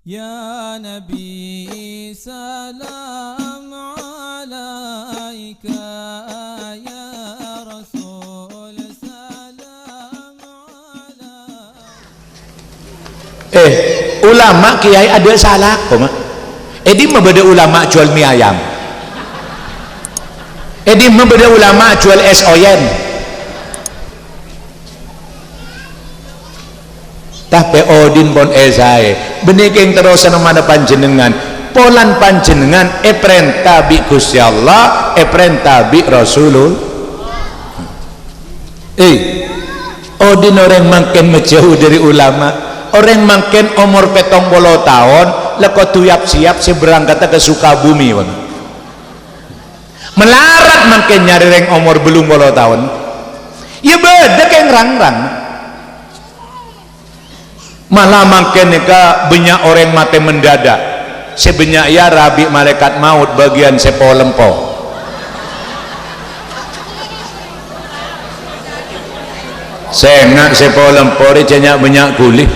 Ya Nabi salam alaika, ya Rasul salam alaika. Ulama kiai ada salah kok mak. Edi membeda ulama jual mie ayam. Edi membeda ulama jual es oyen. Tapi odin pon esai benikeng terus mana panjenengan polan panjenengan perintah bi Gusti Allah perintah bi Rasulullah. Odin orang makin menjauh dari ulama, orang makin umur 70 tahun leko tuyap siap seberangkat ke Sukabumi melarat makin nyari reng umur belum 10 tahun ya beda kayak rang-rang malah makin ka banyak orang mati mendadak sebanyak ya rabi malaikat maut bagian sepo lempo sengak sepo lempo dia banyak kulit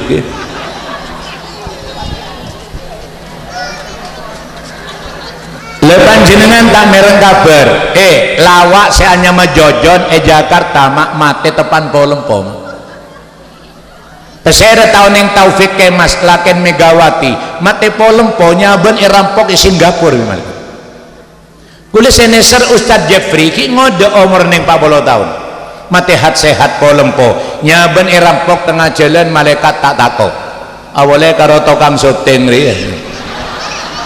lepan jenengan tak mereng kabar lawak seanya majojon Jakarta mak mati tepan po lempo pesere tahun yang Taufik Kemas laken Megawati mati polemponya ben irampok di Singapura gimana kulis seneser Ustadz Jeffrey ki ngode umur neng 40 tahun mati hat sehat polempo nyaben irampok tengah jalan malaikat tak takut awalnya karo tokang syuting ri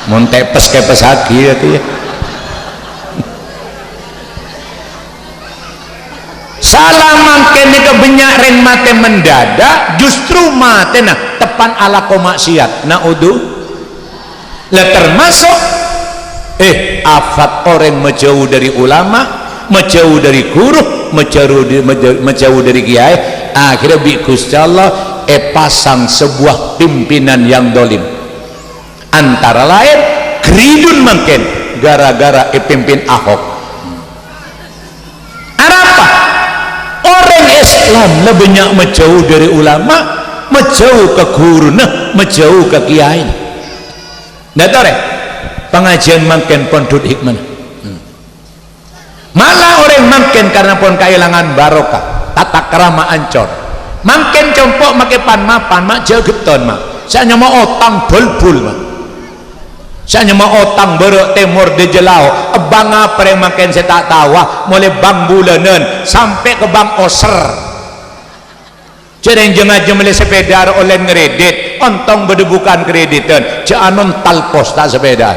mun tepes kepes lagi ya salah mangkene kebenyak ring mate mendadak justru mate nah tepan ala maksiat naudhu lah termasuk afat orang menjauh dari ulama menjauh dari guru menjauh dari kiai akhirnya bi Gusti Allah pasang sebuah pimpinan yang dolim antara lain geridun mungkin gara-gara pimpin Ahok Islam lebih banyak menjauh dari ulama menjauh ke guru menjauh ke kiai nggak tahu deh pengajian makin pondut hikmah malah orang makin karena pun kehilangan barokah tata kerama ancor makin compok makin pan mak jageton mak saya nyama otang bulbul mak saya nyama otang berok timur di jelau bang apa yang makin saya tak tahu mulai bang bulanan sampai ke bang oser jadi yang jengah beli sepeda oleh ngeredit ontong berdebukan kreditan jangan talpos tak sepeda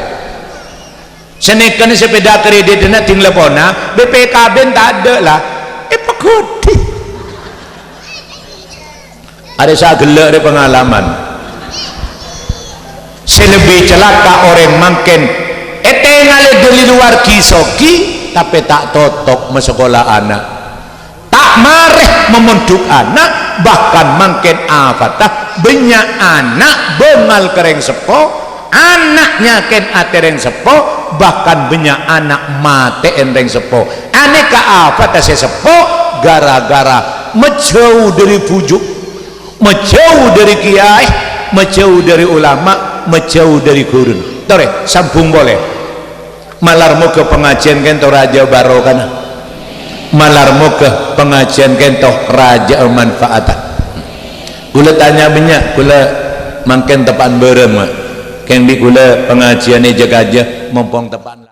senekan sepeda kreditan tinggal pona BPKB tak ada lah pekudi ada saya gelak dari pengalaman selebih celaka orang makin ngale dari luar kisoki tapi tak totok mesekolah anak tak marah memunduk anak bahkan makin afatah banyak anak bengal kereng sepo anaknya ken atereng sepo bahkan banyak anak mate enreng sepo aneka afatah sepo gara-gara menjauh dari pujuk menjauh dari kiai menjauh dari ulama menjauh dari guru tore sambung boleh malarmu ke pengajian kento raja barokah malarmu ke pengajian kento raja manfaatan gula tanya banyak gula makin tepan berem kan di gula pengajian jaga aja mumpung tepan